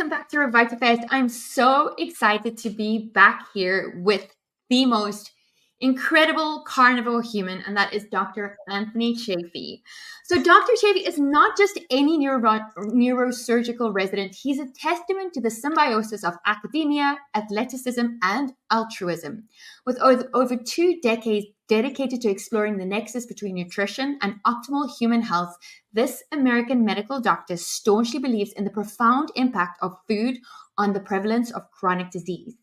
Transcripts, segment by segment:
welcome back to RevitaFest. I'm so excited to be back here with the most incredible carnivore human, and that is Dr. Anthony Chaffee. So, Dr. Chaffee is not just any neurosurgical resident, he's a testament to the symbiosis of academia, athleticism, and altruism. With over 2 decades dedicated to exploring the nexus between nutrition and optimal human health, this American medical doctor staunchly believes in the profound impact of food on the prevalence of chronic disease.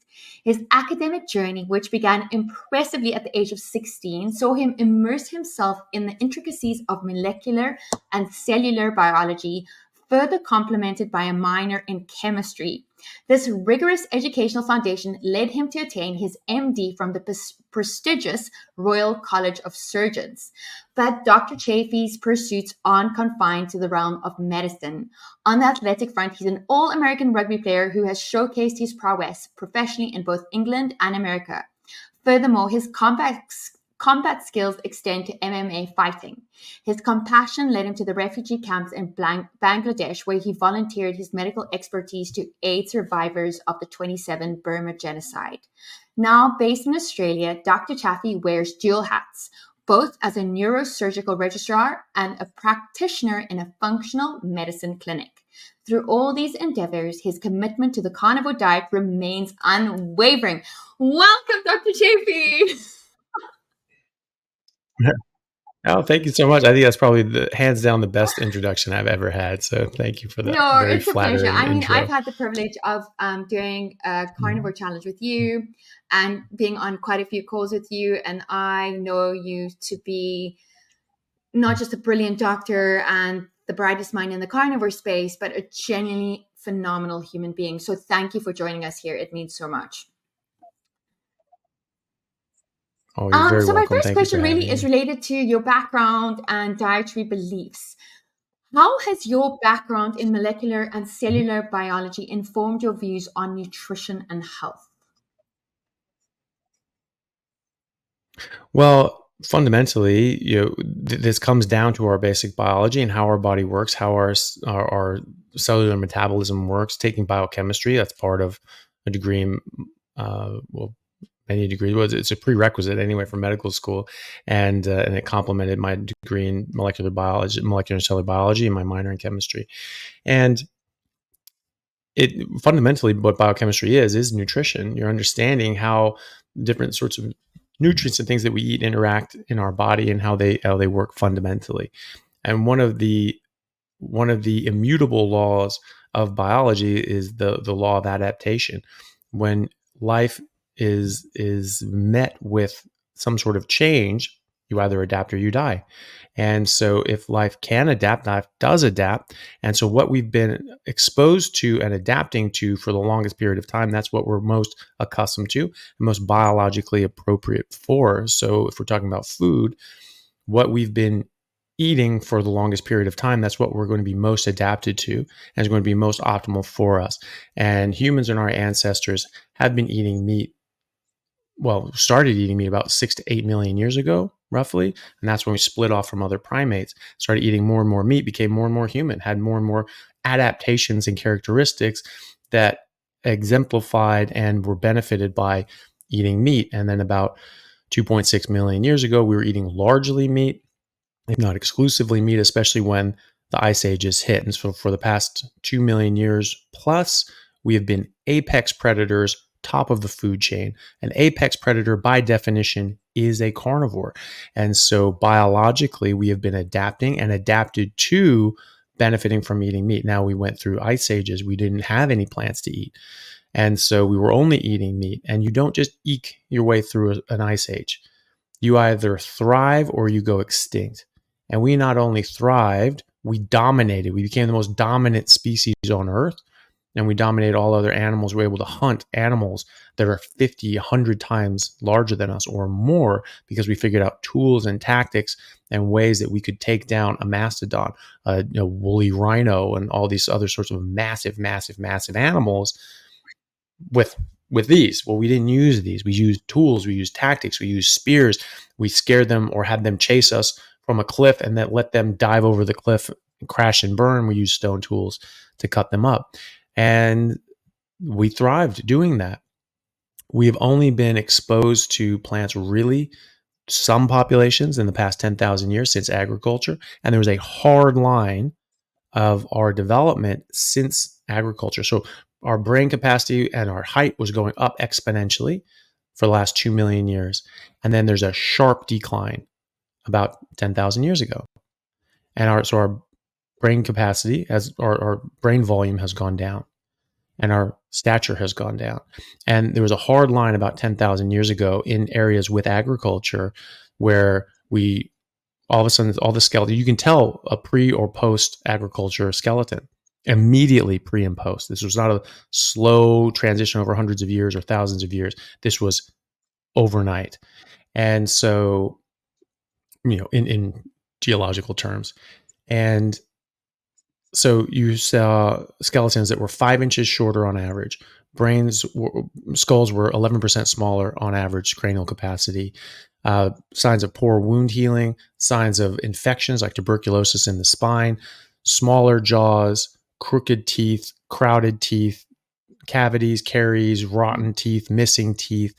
His academic journey, which began impressively at the age of 16, saw him immerse himself in the intricacies of molecular and cellular biology, further complemented by a minor in chemistry. This rigorous educational foundation led him to attain his MD from the prestigious Royal College of Surgeons. But Dr. Chaffee's pursuits aren't confined to the realm of medicine. On the athletic front, he's an all-American rugby player who has showcased his prowess professionally in both England and America. Furthermore, his combat skills extend to MMA fighting. His compassion led him to the refugee camps in Bangladesh, where he volunteered his medical expertise to aid survivors of the 27 Burma genocide. Now based in Australia, Dr. Chaffee wears dual hats, both as a neurosurgical registrar and a practitioner in a functional medicine clinic. Through all these endeavors, his commitment to the carnivore diet remains unwavering. Welcome, Dr. Chaffee! Oh, thank you so much. I think that's probably hands down the best introduction I've ever had. So thank you for that. No, very it's a pleasure. flattering I mean, intro. I've had the privilege of doing a carnivore challenge with you and being on quite a few calls with you. And I know you to be not just a brilliant doctor and the brightest mind in the carnivore space, but a genuinely phenomenal human being. So thank you for joining us here. It means so much. Oh, you're very so my welcome. first Thank question you for really having is me. related to your background and dietary beliefs. How has your background in molecular and cellular biology informed your views on nutrition and health? Well, fundamentally, this comes down to our basic biology and how our body works, how our cellular metabolism works. Taking biochemistry, that's part of a degree in, many degrees. Well, it's a prerequisite anyway for medical school, and it complemented my degree in molecular and cellular biology, and my minor in chemistry. And it fundamentally, what biochemistry is nutrition. You're understanding how different sorts of nutrients and things that we eat interact in our body and how they work fundamentally. And one of the immutable laws of biology is the law of adaptation. When life is met with some sort of change, you either adapt or you die. And so if life can adapt, life does adapt. And so what we've been exposed to and adapting to for the longest period of time, that's what we're most accustomed to and most biologically appropriate for. So if we're talking about food, what we've been eating for the longest period of time, that's what we're going to be most adapted to and is going to be most optimal for us. And humans and our ancestors have been eating meat, started eating meat about 6 to 8 million years ago, roughly. And that's when we split off from other primates, started eating more and more meat, became more and more human, had more and more adaptations and characteristics that exemplified and were benefited by eating meat. And then about 2.6 million years ago, we were eating largely meat, if not exclusively meat, especially when the ice ages hit. And so for the past 2 million years plus, we have been apex predators, top of the food chain. An apex predator, by definition, is a carnivore. And so biologically, we have been adapting and adapted to benefiting from eating meat. Now, we went through ice ages. We didn't have any plants to eat. And so we were only eating meat. And you don't just eke your way through an ice age. You either thrive or you go extinct. And we not only thrived, we dominated. We became the most dominant species on Earth. And we dominated all other animals. We were able to hunt animals that are 50, 100 times larger than us or more, because we figured out tools and tactics and ways that we could take down a mastodon, a woolly rhino, and all these other sorts of massive, massive, massive animals with these. Well, we didn't use these. We used tools. We used tactics. We used spears. We scared them or had them chase us from a cliff and then let them dive over the cliff and crash and burn. We used stone tools to cut them up. And we thrived doing that. We've only been exposed to plants, really some populations, in the past 10,000 years since agriculture. And there was a hard line of our development since agriculture. So our brain capacity and our height was going up exponentially for the last 2 million years. And then there's a sharp decline about 10,000 years ago. And our brain capacity, as our brain volume, has gone down, and our stature has gone down. And there was a hard line about 10,000 years ago in areas with agriculture where we all of a sudden, all the skeleton, you can tell a pre or post agriculture skeleton immediately, pre and post. This was not a slow transition over hundreds of years or thousands of years. This was overnight. And so, in geological terms. And so you saw skeletons that were 5 inches shorter on average. Skulls were 11% smaller on average cranial capacity. Signs of poor wound healing, signs of infections like tuberculosis in the spine, smaller jaws, crooked teeth, crowded teeth, cavities, caries, rotten teeth, missing teeth,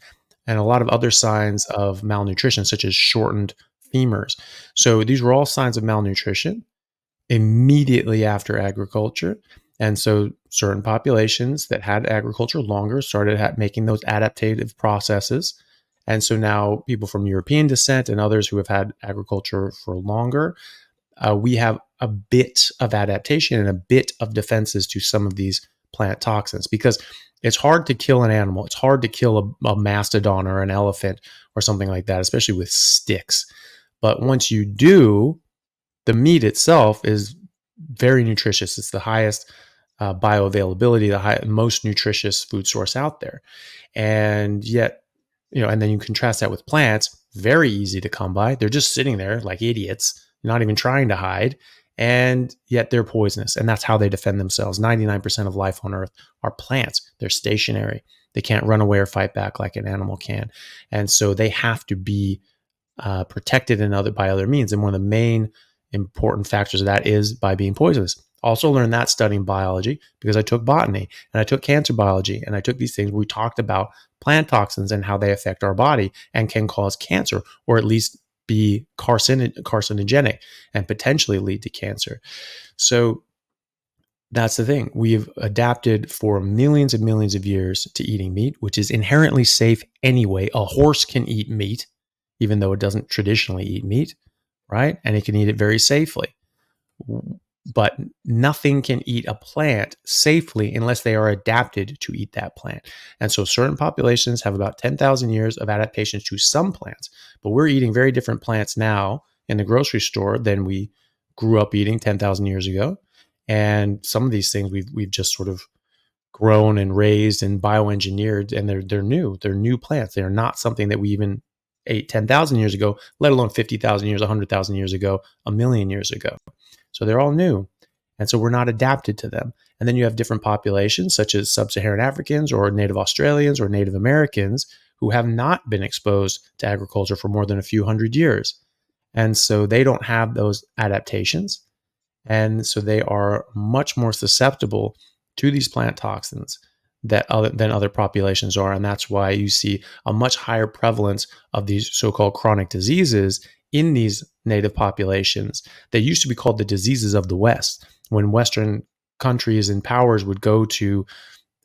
and a lot of other signs of malnutrition, such as shortened femurs. So these were all signs of malnutrition immediately after agriculture. And so certain populations that had agriculture longer started making those adaptive processes. And so now people from European descent and others who have had agriculture for longer, we have a bit of adaptation and a bit of defenses to some of these plant toxins, because it's hard to kill an animal. It's hard to kill a mastodon or an elephant or something like that, especially with sticks. But once you do, the meat itself is very nutritious. It's the highest bioavailability, the most nutritious food source out there. And yet, and then you contrast that with plants, very easy to come by. They're just sitting there like idiots, not even trying to hide. And yet they're poisonous. And that's how they defend themselves. 99% of life on Earth are plants. They're stationary. They can't run away or fight back like an animal can. And so they have to be protected by other means. And one of the main important factors of that is by being poisonous. Also learned that studying biology, because I took botany and I took cancer biology and I took these things where we talked about plant toxins and how they affect our body and can cause cancer, or at least be carcinogenic and potentially lead to cancer. So that's the thing. We've adapted for millions and millions of years to eating meat, which is inherently safe anyway. A horse can eat meat, even though it doesn't traditionally eat meat, right? And it can eat it very safely. But nothing can eat a plant safely unless they are adapted to eat that plant. And so certain populations have about 10,000 years of adaptations to some plants, but we're eating very different plants now in the grocery store than we grew up eating 10,000 years ago. And some of these things we've just sort of grown and raised and bioengineered, and they're new plants. They are not something that we even ate 10,000 years ago, let alone 50,000 years, 100,000 years ago, a million years ago. So they're all new. And so we're not adapted to them. And then you have different populations, such as sub-Saharan Africans or Native Australians or Native Americans, who have not been exposed to agriculture for more than a few hundred years. And so they don't have those adaptations. And so they are much more susceptible to these plant toxins than other populations are. And that's why you see a much higher prevalence of these so-called chronic diseases in these native populations. They used to be called the diseases of the West. When Western countries and powers would go to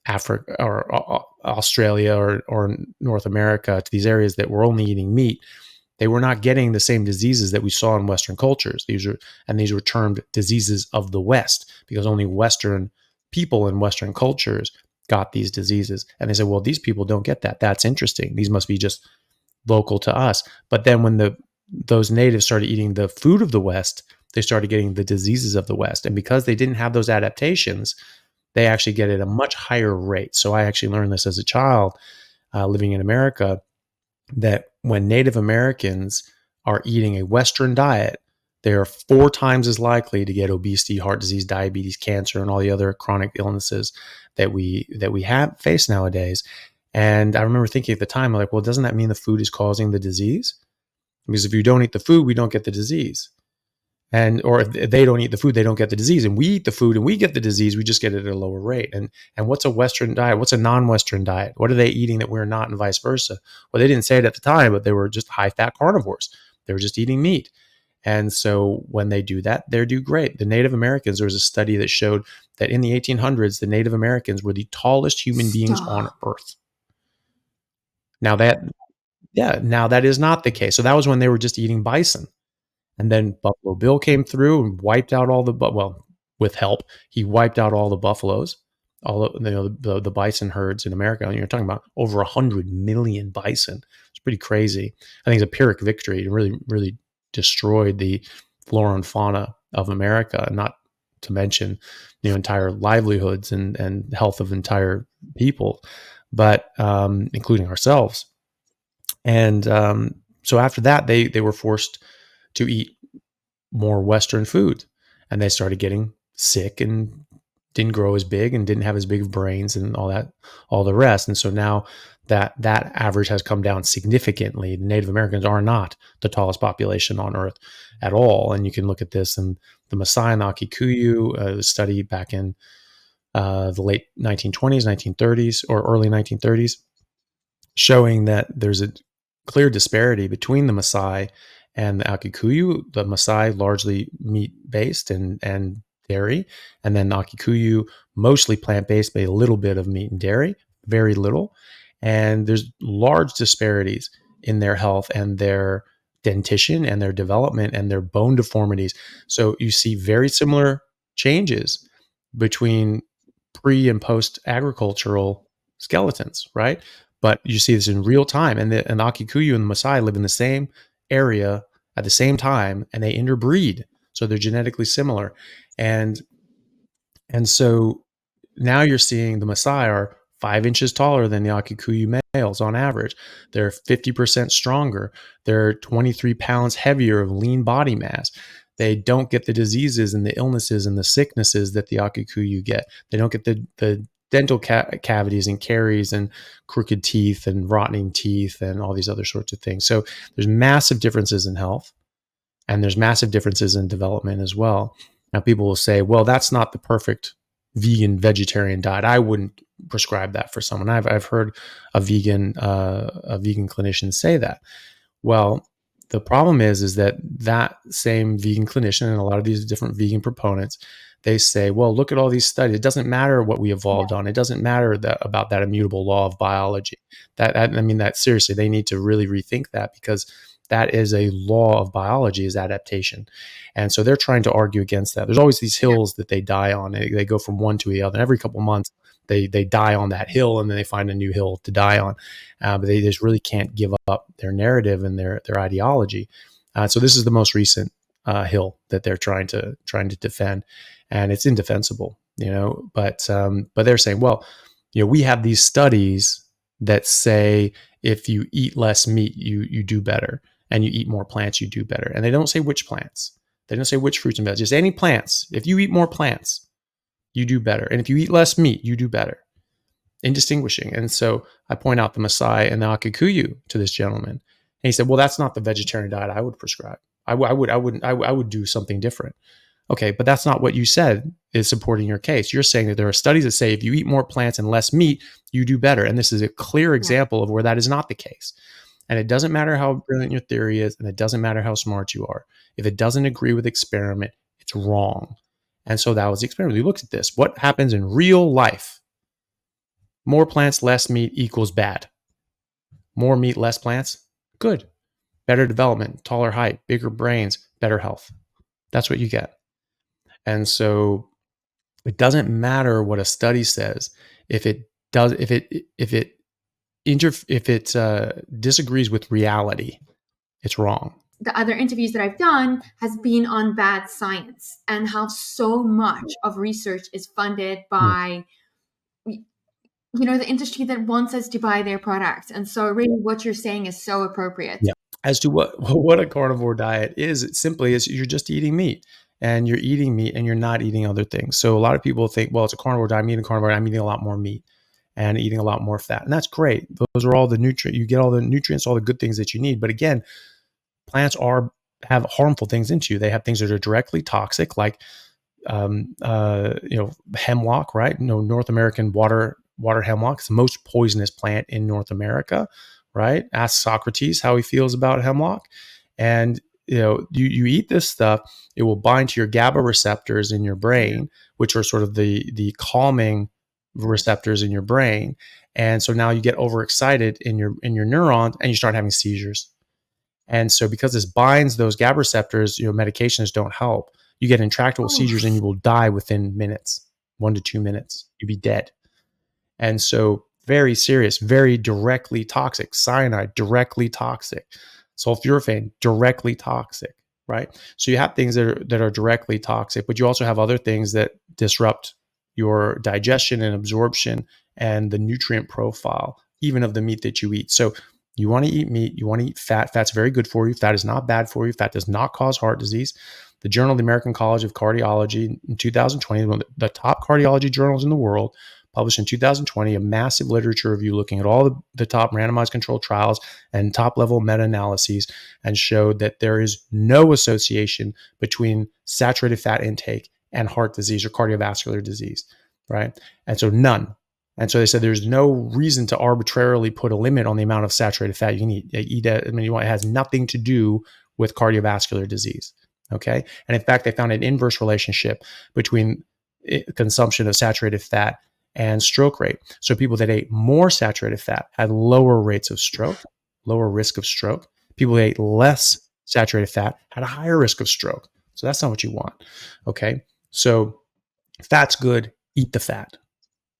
Africa or Australia or North America, to these areas that were only eating meat, they were not getting the same diseases that we saw in Western cultures. These were termed diseases of the West, because only Western people in Western cultures got these diseases. And they said, well, these people don't get that. That's interesting. These must be just local to us. But then when those natives started eating the food of the West, they started getting the diseases of the West. And because they didn't have those adaptations, they actually get it at a much higher rate. So I actually learned this as a child living in America, that when Native Americans are eating a Western diet, they are 4 times as likely to get obesity, heart disease, diabetes, cancer, and all the other chronic illnesses that we have face nowadays. And I remember thinking at the time, like, well, doesn't that mean the food is causing the disease? Because if you don't eat the food, we don't get the disease. or if they don't eat the food, they don't get the disease, and we eat the food and we get the disease, we just get it at a lower rate. And what's a Western diet? What's a non-Western diet? What are they eating that we're not, and vice versa? Well, they didn't say it at the time, but they were just high-fat carnivores. They were just eating meat. And so when they do that, they do great. The Native Americans, there was a study that showed that in the 1800s, the Native Americans were the tallest human beings on Stop. Earth. Now that is not the case. So that was when they were just eating bison. And then Buffalo Bill came through and wiped out all the, well, with help, he wiped out all the buffaloes, all the bison herds in America. And you're talking about over 100 million bison. It's pretty crazy. I think it's a Pyrrhic victory. It really, really destroyed the flora and fauna of America, not to mention entire livelihoods and health of entire people, but including ourselves. And so after that, they were forced to eat more Western food, and they started getting sick and didn't grow as big and didn't have as big of brains and all the rest. And so now that average has come down significantly. The Native Americans are not the tallest population on Earth at all. And you can look at this in the Maasai and the Akikuyu, the study back in the late 1920s, 1930s, or early 1930s, showing that there's a clear disparity between the Maasai and the Akikuyu. The Maasai largely meat-based and dairy, and then the Akikuyu mostly plant-based, but a little bit of meat and dairy, very little. And there's large disparities in their health and their dentition and their development and their bone deformities. So you see very similar changes between pre and post agricultural skeletons, right? But you see this in real time. And the Akikuyu and the Maasai live in the same area at the same time, and they interbreed. So they're genetically similar. And so now you're seeing the Maasai are 5 inches taller than the Akikuyu males on average. They're 50% stronger. They're 23 pounds heavier of lean body mass. They don't get the diseases and the illnesses and the sicknesses that the Akikuyu get. They don't get the dental cavities and caries and crooked teeth and rotting teeth and all these other sorts of things. So there's massive differences in health, and there's massive differences in development as well. Now people will say, well, that's not the perfect vegan vegetarian diet. I wouldn't prescribe that for someone. I've heard a vegan clinician say that. Well, the problem is that same vegan clinician and a lot of these different vegan proponents, they say, well, look at all these studies. It doesn't matter what we evolved on. It doesn't matter about that immutable law of biology. That seriously, they need to really rethink that, because that is a law of biology, is adaptation. And so they're trying to argue against that. There's always these hills that they die on. They go from one to the other. Every couple of months, they die on that hill, and then they find a new hill to die on. But they just really can't give up their narrative and their ideology. So this is the most recent hill that they're trying to defend, and it's indefensible, But they're saying, well, we have these studies that say if you eat less meat, you do better, and you eat more plants, you do better. And they don't say which plants. They don't say which fruits and veggies. Just any plants. If you eat more plants, you do better. And if you eat less meat, you do better, in distinguishing. And so I point out the Maasai and the Akikuyu to this gentleman. And he said, well, that's not the vegetarian diet I would prescribe. I would do something different. Okay, but that's not what you said is supporting your case. You're saying that there are studies that say if you eat more plants and less meat, you do better. And this is a clear example of where that is not the case. And it doesn't matter how brilliant your theory is, and it doesn't matter how smart you are. If it doesn't agree with experiment, it's wrong. And so that was the experiment. We looked at this. What happens in real life? More plants, less meat equals bad. More meat, less plants, good. Better development, taller height, bigger brains, better health. That's what you get. And so it doesn't matter what a study says if it disagrees with reality. It's wrong. The other interviews that I've done has been on bad science, and how so much of research is funded by the industry that wants us to buy their products. And so really what you're saying is so appropriate. Yeah. As to what a carnivore diet is, it simply is you're just eating meat. And you're eating meat and you're not eating other things. So a lot of people think, well, it's a carnivore diet. I'm eating carnivore. I'm eating a lot more meat and eating a lot more fat. And that's great. Those are all the nutrients. You get all the nutrients, all the good things that you need. But again, plants are have harmful things into you. They have things that are directly toxic, like hemlock, right? North American water hemlock. It's the most poisonous plant in North America, right? Ask Socrates how he feels about hemlock. And you eat this stuff, it will bind to your GABA receptors in your brain, which are sort of the calming receptors in your brain. And so now you get overexcited in your neurons and you start having seizures. And so because this binds those GABA receptors, medications don't help. You get intractable seizures and you will die within minutes, 1 to 2 minutes. You'll be dead. And so very serious, very directly toxic. Cyanide, directly toxic. Sulforaphane, directly toxic, right? So you have things that are directly toxic, but you also have other things that disrupt your digestion and absorption and the nutrient profile, even of the meat that you eat. So you want to eat meat, you want to eat fat. Fat's very good for you. Fat is not bad for you. Fat does not cause heart disease. The Journal of the American College of Cardiology in 2020, one of the top cardiology journals in the world, published in 2020, a massive literature review looking at all the top randomized controlled trials and top level meta-analyses, and showed that there is no association between saturated fat intake and heart disease or cardiovascular disease, right? And so none. And so they said there's no reason to arbitrarily put a limit on the amount of saturated fat you can eat. It has nothing to do with cardiovascular disease. Okay. And in fact, they found an inverse relationship between consumption of saturated fat and stroke rate. So people that ate more saturated fat had lower rates of stroke, lower risk of stroke. People that ate less saturated fat had a higher risk of stroke. So that's not what you want. Okay. So fat's good. Eat the fat,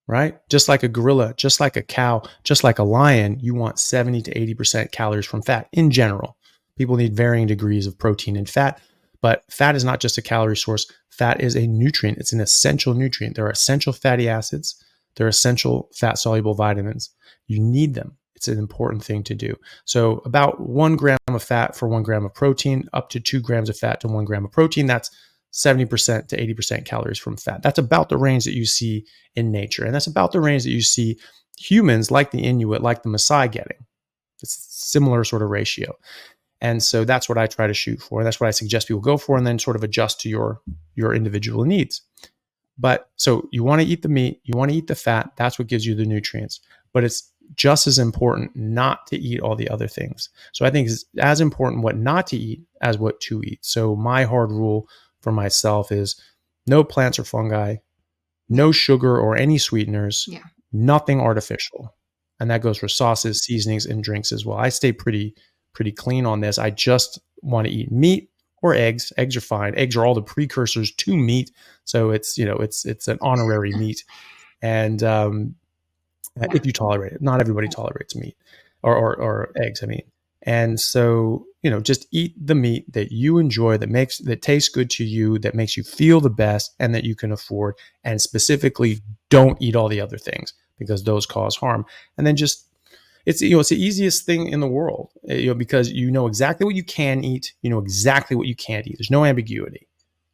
right? Just like a gorilla, just like a cow, just like a lion, you want 70 to 80% calories from fat in general. People need varying degrees of protein and fat. But fat is not just a calorie source. Fat is a nutrient. It's an essential nutrient. There are essential fatty acids. There are essential fat-soluble vitamins. You need them. It's an important thing to do. So about 1 gram of fat for 1 gram of protein, up to 2 grams of fat to 1 gram of protein. That's 70% to 80% calories from fat. That's about the range that you see in nature. And that's about the range that you see humans like the Inuit, like the Maasai getting. It's a similar sort of ratio. And so that's what I try to shoot for. And that's what I suggest people go for, and then sort of adjust to your individual needs. But so you want to eat the meat, you want to eat the fat. That's what gives you the nutrients. But it's just as important not to eat all the other things. So I think it's as important what not to eat as what to eat. So my hard rule for myself is no plants or fungi, no sugar or any sweeteners, nothing artificial. And that goes for sauces, seasonings, and drinks as well. I stay pretty clean on this. I just want to eat meat or eggs. Eggs are fine. Eggs are all the precursors to meat. So it's an honorary meat. And if you tolerate it, not everybody tolerates meat or eggs, I mean. And so, just eat the meat that you enjoy, that tastes good to you, that makes you feel the best and that you can afford. And specifically, don't eat all the other things because those cause harm. And then just it's the easiest thing in the world, because you know exactly what you can eat, you know exactly what you can't eat. There's no ambiguity,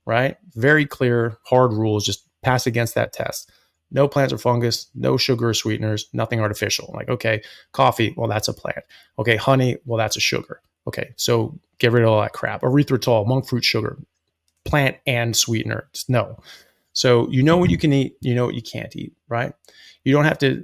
right? Very clear, hard rules. Just pass against that test. No plants or fungus, no sugar or sweeteners, nothing artificial. Like, okay, coffee, well, that's a plant. Okay, honey, well, that's a sugar. Okay, so get rid of all that crap. Erythritol, monk fruit sugar, plant and sweetener. Just no. So you know what you can eat, you know what you can't eat, right? You don't have to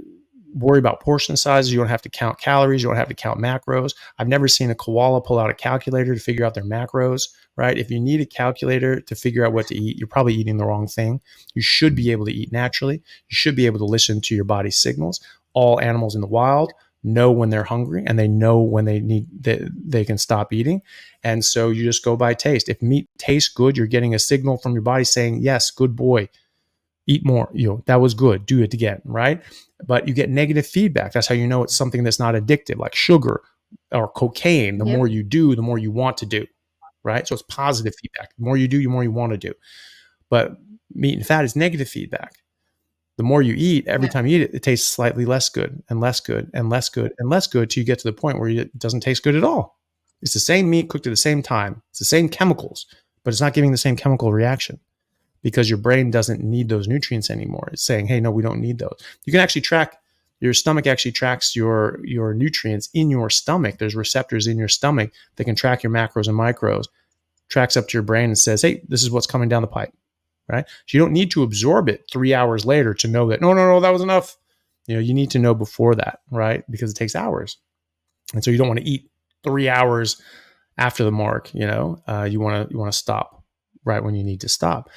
worry about portion sizes. You don't have to count calories. You don't have to count macros. I've never seen a koala pull out a calculator to figure out their macros, right? If you need a calculator to figure out what to eat, you're probably eating the wrong thing. You should be able to eat naturally. You should be able to listen to your body's signals. All animals in the wild know when they're hungry, and they know when they can stop eating. And so you just go by taste. If meat tastes good, you're getting a signal from your body saying, yes, good boy, eat more, that was good, do it again, right? But you get negative feedback. That's how you know it's something that's not addictive, like sugar or cocaine. The more you do, the more you want to do, right? So it's positive feedback. The more you do, the more you want to do. But meat and fat is negative feedback. The more you eat, every time you eat it, it tastes slightly less good and less good and less good and less good till you get to the point where it doesn't taste good at all. It's the same meat cooked at the same time. It's the same chemicals, but it's not giving the same chemical reaction, because your brain doesn't need those nutrients anymore. It's saying, hey, no, we don't need those. You can actually track, your stomach actually tracks your nutrients in your stomach. There's receptors in your stomach that can track your macros and micros tracks up to your brain and says, hey, this is what's coming down the pipe, right? So you don't need to absorb it 3 hours later to know that, no, that was enough. You need to know before that, right? Because it takes hours. And so you don't want to eat 3 hours after the mark, you want to stop right when you need to stop.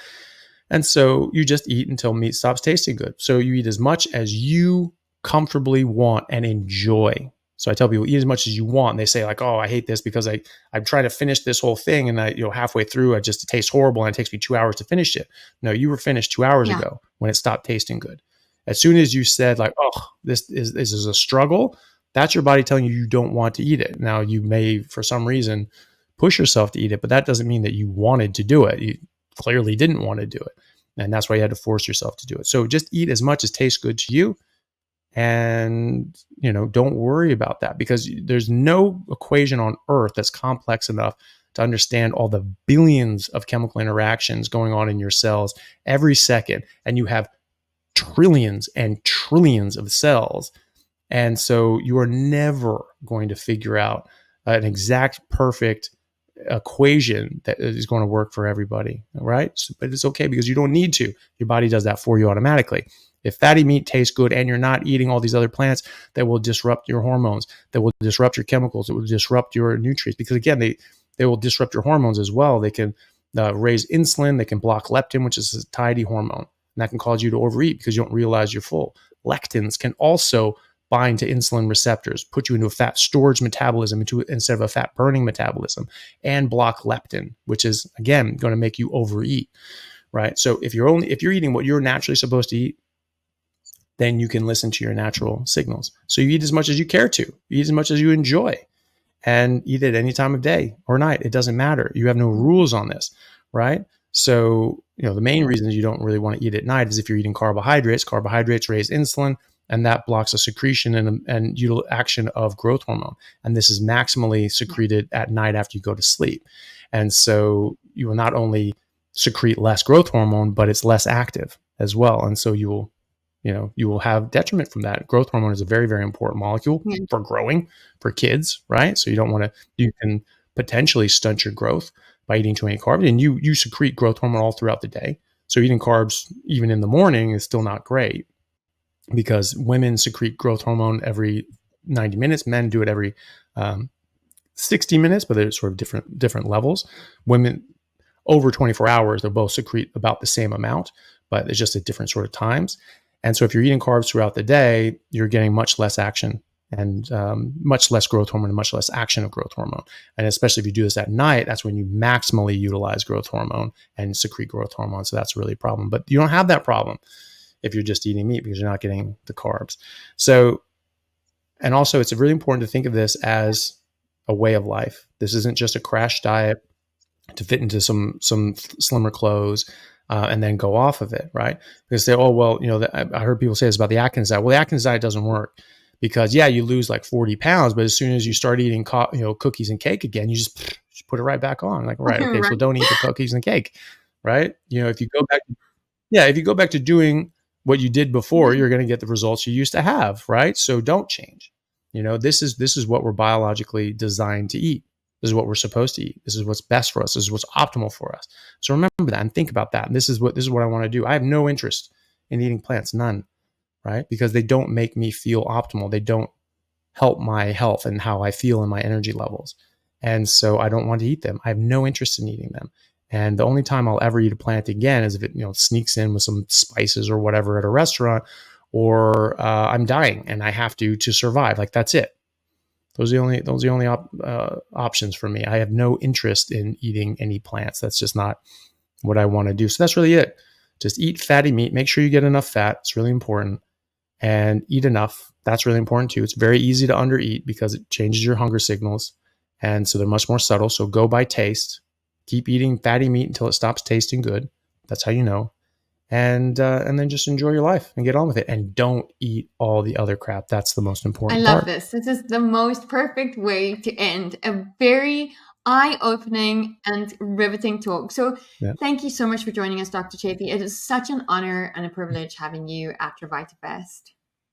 And so you just eat until meat stops tasting good. So you eat as much as you comfortably want and enjoy. So I tell people, eat as much as you want. And they say like, oh, I hate this because I'm trying to finish this whole thing. And halfway through, it tastes horrible. And it takes me 2 hours to finish it. No, you were finished 2 hours ago when it stopped tasting good. As soon as you said like, oh, this is a struggle, that's your body telling you don't want to eat it. Now you may, for some reason, push yourself to eat it, but that doesn't mean that you wanted to do it. You clearly didn't want to do it. And that's why you had to force yourself to do it. So just eat as much as tastes good to you. And, don't worry about that, because there's no equation on earth that's complex enough to understand all the billions of chemical interactions going on in your cells every second. And you have trillions and trillions of cells. And so you are never going to figure out an exact perfect equation that is going to work for everybody, right? But it's okay, because you don't need to. Your body does that for you automatically. If fatty meat tastes good and you're not eating all these other plants that will disrupt your hormones, that will disrupt your chemicals, that will disrupt your nutrients, because again, they will disrupt your hormones as well. They can raise insulin, they can block leptin, which is a satiety hormone, and that can cause you to overeat because you don't realize you're full. Lectins can also bind to insulin receptors, put you into a fat storage metabolism instead of a fat burning metabolism, and block leptin, which is again going to make you overeat, right? So if you're eating what you're naturally supposed to eat, then you can listen to your natural signals. So you eat as much as you care to, you eat as much as you enjoy, and eat at any time of day or night. It doesn't matter. You have no rules on this, right? So, the main reasons you don't really want to eat at night is if you're eating carbohydrates. Carbohydrates raise insulin, and that blocks the secretion and action of growth hormone. And this is maximally secreted at night after you go to sleep. And so you will not only secrete less growth hormone, but it's less active as well. And so you will have detriment from that. Growth hormone is a very, very important molecule for growing, for kids, right? So you can potentially stunt your growth by eating too many carbs, and you secrete growth hormone all throughout the day. So eating carbs even in the morning is still not great, because women secrete growth hormone every 90 minutes. Men do it every 60 minutes, but they're sort of different levels. Women over 24 hours, they'll both secrete about the same amount, but it's just at different sort of times. And so if you're eating carbs throughout the day, you're getting much less action and much less growth hormone and much less action of growth hormone. And especially if you do this at night, that's when you maximally utilize growth hormone and secrete growth hormone. So that's really a problem. But you don't have that problem if you're just eating meat, because you're not getting the carbs. So, and also it's really important to think of this as a way of life. This isn't just a crash diet to fit into some slimmer clothes and then go off of it, right? Because they say, oh, well, I heard people say this about the Atkins diet. Well, the Atkins diet doesn't work because, you lose like 40 pounds, but as soon as you start eating, cookies and cake again, you just put it right back on. Like, right, okay, so don't eat the cookies and cake, right? If you go back to doing what you did before, you're going to get the results you used to have, right? So don't change. This is what we're biologically designed to eat. This is what we're supposed to eat. This is what's best for us. This is what's optimal for us. So remember that and think about that. And this is what I want to do. I have no interest in eating plants, none, right? Because they don't make me feel optimal. They don't help my health and how I feel and my energy levels. And so I don't want to eat them. I have no interest in eating them. And the only time I'll ever eat a plant again is if it sneaks in with some spices or whatever at a restaurant, or I'm dying and I have to survive. Like, that's it. Those are the only options for me. I have no interest in eating any plants. That's just not what I want to do. So that's really it. Just eat fatty meat. Make sure you get enough fat. It's really important. And eat enough. That's really important too. It's very easy to undereat because it changes your hunger signals. And so they're much more subtle. So go by taste. Keep eating fatty meat until it stops tasting good. That's how you know. And then just enjoy your life and get on with it. And don't eat all the other crap. That's the most important part. I love this. This is the most perfect way to end a very eye-opening and riveting talk. So Thank you so much for joining us, Dr. Chaffee. It is such an honor and a privilege having you at Your VitaBest.